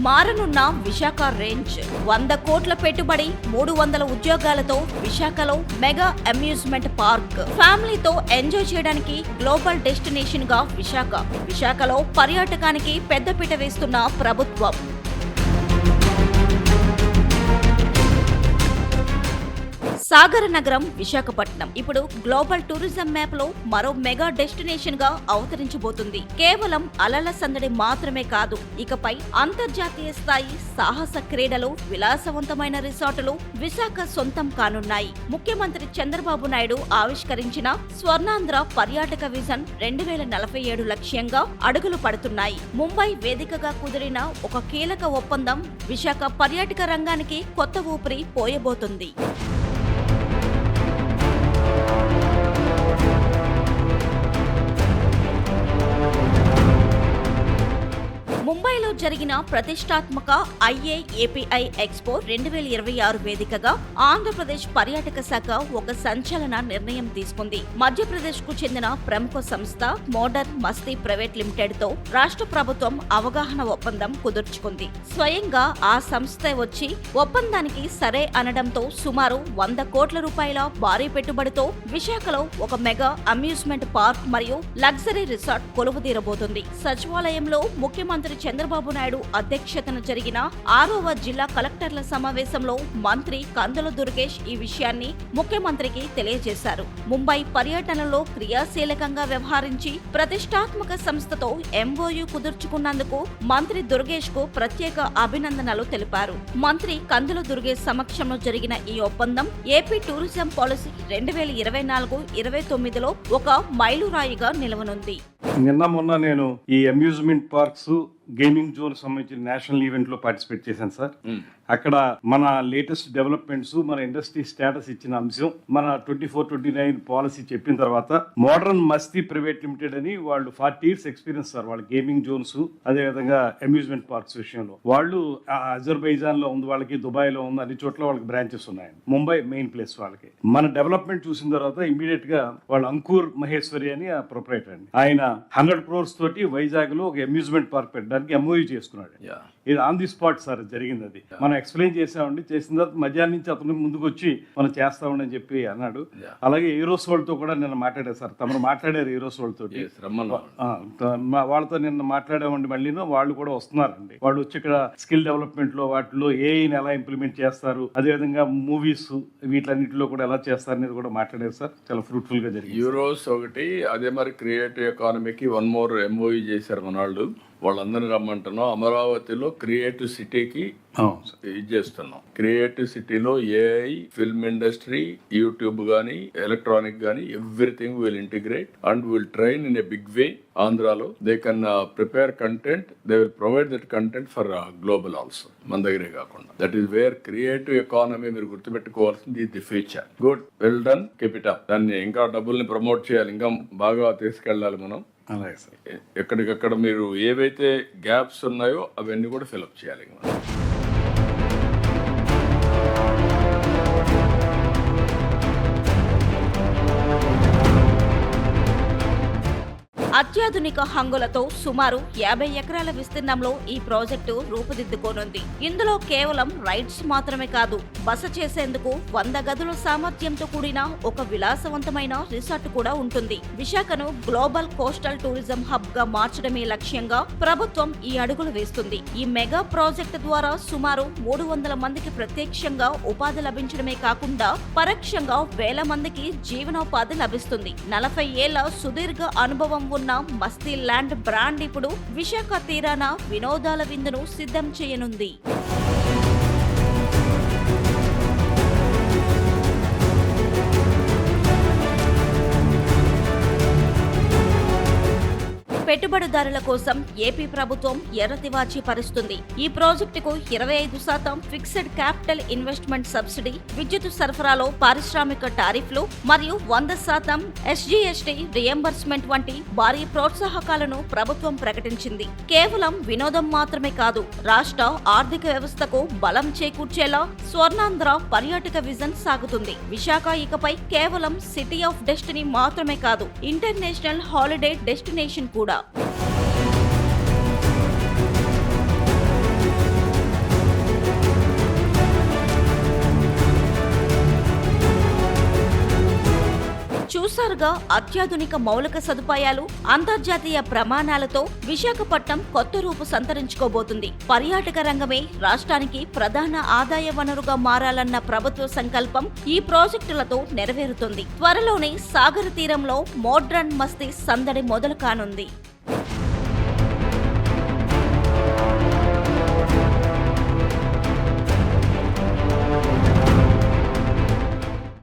మారనున్న Visakha range 100 కోట్ల పెట్టుబడి 300 ఉద్యోగాలతో విశాఖలో మెగా అమ్యూజ్మెంట్ పార్క్. ఫ్యామిలీతో ఎంజాయ్ చేయడానికి గ్లోబల్ డెస్టినేషన్ గా విశాఖలో పర్యాటకానికి పెద్దపీట వేస్తున్న ప్రభుత్వం. సాగర నగరం విశాఖపట్నం ఇప్పుడు గ్లోబల్ టూరిజం మ్యాప్ లో మరో మెగా డెస్టినేషన్ గా అవతరించబోతుంది. కేవలం అలల సందడి మాత్రమే కాదు, ఇకపై అంతర్జాతీయ స్థాయి సాహస క్రీడలు, విలాసవంతమైన రిసార్టులు విశాఖ సొంతం కానున్నాయి. ముఖ్యమంత్రి చంద్రబాబు నాయుడు ఆవిష్కరించిన స్వర్ణాంధ్ర పర్యాటక విజన్ 2047 లక్ష్యంగా అడుగులు పడుతున్నాయి. ముంబై వేదికగా కుదిరిన ఒక కీలక ఒప్పందం విశాఖ పర్యాటక రంగానికి కొత్త ఊపిరి పోయబోతుంది. ముంబైలో జరిగిన ప్రతిష్టాత్మక IAAPI ఎక్స్పో 2026 వేదికగా ఆంధ్రప్రదేశ్ పర్యాటక శాఖ ఒక సంచలన నిర్ణయం తీసుకుంది. మధ్యప్రదేశ్ కు చెందిన ప్రముఖ సంస్థ మోడర్న్ మస్తీ ప్రైవేట్ లిమిటెడ్ తో రాష్ట్ర ప్రభుత్వం అవగాహన ఒప్పందం కుదుర్చుకుంది. స్వయంగా ఆ సంస్థ వచ్చి ఒప్పందానికి సరే అనడంతో సుమారు 100 కోట్ల రూపాయల భారీ పెట్టుబడితో విశాఖలో ఒక మెగా అమ్యూజ్మెంట్ పార్క్ మరియు లగ్జరీ రిసార్ట్ కొలువుదీరబోతుంది. సచివాలయంలో ముఖ్యమంత్రి చంద్రబాబు నాయుడు అధ్యక్షతన జరిగిన 6వ జిల్లా కలెక్టర్ల సమావేశంలో మంత్రి కందుల దుర్గేష్ ఈ విషయాన్ని ముఖ్యమంత్రికి తెలియజేశారు. ముంబై పర్యటనలో క్రియాశీలకంగా వ్యవహరించి ప్రతిష్టాత్మక సంస్థతో MOU కుదుర్చుకున్నందుకు మంత్రి దుర్గేష్ కు ప్రత్యేక అభినందనలు తెలిపారు. మంత్రి కందుల దుర్గేష్ సమక్షంలో జరిగిన ఈ ఒప్పందం ఏపీ టూరిజం పాలసీ 2024-29లో ఒక మైలురాయిగా నిలవనుంది. నిన్న మొన్న నేను ఈ అమ్యూజ్మెంట్ పార్క్స్ గేమింగ్ జోన్ సంబంధించిన నేషనల్ ఈవెంట్ లో పార్టిసిపేట్ చేశాను సార్. అక్కడ మన లేటెస్ట్ డెవలప్మెంట్స్, మన ఇండస్ట్రీ స్టేటస్ ఇచ్చిన అంశం, మన 24-29 పాలసీ చెప్పిన తర్వాత మోడర్న్ మస్తీ ప్రైవేట్ లిమిటెడ్ అని వాళ్ళు 40 years ఎక్స్పీరియన్స్ సార్. వాళ్ళ గేమింగ్ జోన్స్ అదే విధంగా అమ్యూజ్మెంట్ పార్క్స్ విషయంలో వాళ్ళు అజర్బైజాన్ లో ఉంది, వాళ్ళకి దుబాయ్ లో ఉంది, అన్ని చోట్ల వాళ్ళకి బ్రాంచెస్ ఉన్నాయి. ముంబై మెయిన్ ప్లేస్ వాళ్ళకి. మన డెవలప్మెంట్ చూసిన తర్వాత ఇమీడియట్ గా వాళ్ళు అంకుర్ మహేశ్వరి అని ఆ ప్రొపరేటర్ అండి, ఆయన 100 crores తోటి వైజాగ్ లో ఒక అమ్యూజ్మెంట్ పార్క్ పెట్టడానికి MOU చేసుకున్నాడు. ఇది ఆన్ ది స్పాట్ సార్ జరిగింది. అది మనం ఎక్స్ప్లెయిన్ చేసామండి. చేసిన తర్వాత మధ్యాహ్నం నుంచి అతను ముందుకు వచ్చి మనం చేస్తామని చెప్పి అన్నాడు. అలాగే ఏరోసోల్ తో కూడా నిన్న మాట్లాడారు సార్. తమరు మాట్లాడారు ఏరోసోల్ తోటి, వాళ్ళతో నిన్న మాట్లాడామండి. మళ్ళీ వాళ్ళు కూడా వస్తున్నారండి. వాళ్ళు వచ్చి ఇక్కడ స్కిల్ డెవలప్మెంట్ లో వాటిలో ఏఐని ఎలా ఇంప్లిమెంట్ చేస్తారు, అదేవిధంగా మూవీస్ వీటిలన్నింటిలో కూడా ఎలా చేస్తారు అనేది కూడా మాట్లాడారు సార్. చాలా ఫ్రూట్ఫుల్ గా జరిగింది. యూరోస్ ఒకటి, అదే మరి క్రియేటివ్ ఎకానమీకి 1 more MOU చేశారు మన వాళ్ళు. వాళ్ళందరినీ రమ్మంటున్నాం. అమరావతిలో క్రియేటివ్ సిటీకి ఇది చేస్తున్నాం. క్రియేటివ్ సిటీలో AI, ఫిల్మ్ ఇండస్ట్రీ, యూట్యూబ్ గానీ, ఎలక్ట్రానిక్ గానీ everything will integrate and will train in a big way. ఆంధ్రాలో they can prepare content, they will provide that content for global also. మన దగ్గరే కాకుండా that is where creative economy మీరు గుర్తుపెట్టుకోవాల్సింది the future. Good, well done, keep it up. దాన్ని ఇంకా డబ్బుల్ని promote చేయాలి, ఇంకా బాగా తీసుకెళ్ళాలి మనం. ఎక్కడికక్కడ మీరు ఏవైతే గ్యాప్స్ ఉన్నాయో అవన్నీ కూడా ఫిల్అప్ చేయాలి. అత్యాధునిక హంగులతో సుమారు 50 ఎకరాల విస్తీర్ణంలో ఈ ప్రాజెక్టు రూపుదిద్దుకోనుంది. ఇందులో కేవలం రైడ్స్ మాత్రమే కాదు, బస చేసేందుకు 100 గదుల సామర్థ్యంతో కూడిన ఒక విలాసవంతమైన రిసార్ట్ కూడా ఉంటుంది. విశాఖను గ్లోబల్ కోస్టల్ టూరిజం హబ్ గా మార్చడమే లక్ష్యంగా ప్రభుత్వం ఈ అడుగులు వేస్తుంది. ఈ మెగా ప్రాజెక్టు ద్వారా సుమారు 300 మందికి ప్రత్యక్షంగా ఉపాధి లభించడమే కాకుండా పరోక్షంగా వేల మందికి జీవనోపాధి లభిస్తుంది. 40 ఏళ్ల సుదీర్ఘ అనుభవం ఉన్న మస్తీ ల్యాండ్ బ్రాండ్ ఇప్పుడు విశాఖ తీరాన వినోదాల విందును సిద్ధం చేయనుంది. పెట్టుబడిదారుల కోసం ఏపీ ప్రభుత్వం ఎర్రతివాచి పరుస్తుంది. ఈ ప్రాజెక్టుకు 25% ఫిక్స్డ్ క్యాపిటల్ ఇన్వెస్ట్మెంట్ సబ్సిడీ, విద్యుత్ సరఫరాలో పారిశ్రామిక టారిఫ్లు మరియు 100% SGST రియంబర్స్మెంట్ వంటి భారీ ప్రోత్సాహకాలను ప్రభుత్వం ప్రకటించింది. కేవలం వినోదం మాత్రమే కాదు, రాష్ట్ర ఆర్థిక వ్యవస్థకు బలం చేకూర్చేలా స్వర్ణాంధ్ర పర్యాటక విజన్ సాగుతుంది. విశాఖ ఇకపై కేవలం సిటీ ఆఫ్ డెస్టినీ మాత్రమే కాదు, ఇంటర్నేషనల్ హాలిడే డెస్టినేషన్ కూడా. చూసారుగా, అత్యాధునిక మౌలిక సదుపాయాలు, అంతర్జాతీయ ప్రమాణాలతో విశాఖపట్నం కొత్త రూపు సంతరించుకోబోతుంది. పర్యాటక రంగమే రాష్ట్రానికి ప్రధాన ఆదాయ వనరుగా మారాలన్న ప్రభుత్వ సంకల్పం ఈ ప్రాజెక్టులతో నెరవేరుతుంది. త్వరలోనే సాగర తీరంలో మోడ్రన్ మస్తీ సందడి మొదలు కానుంది.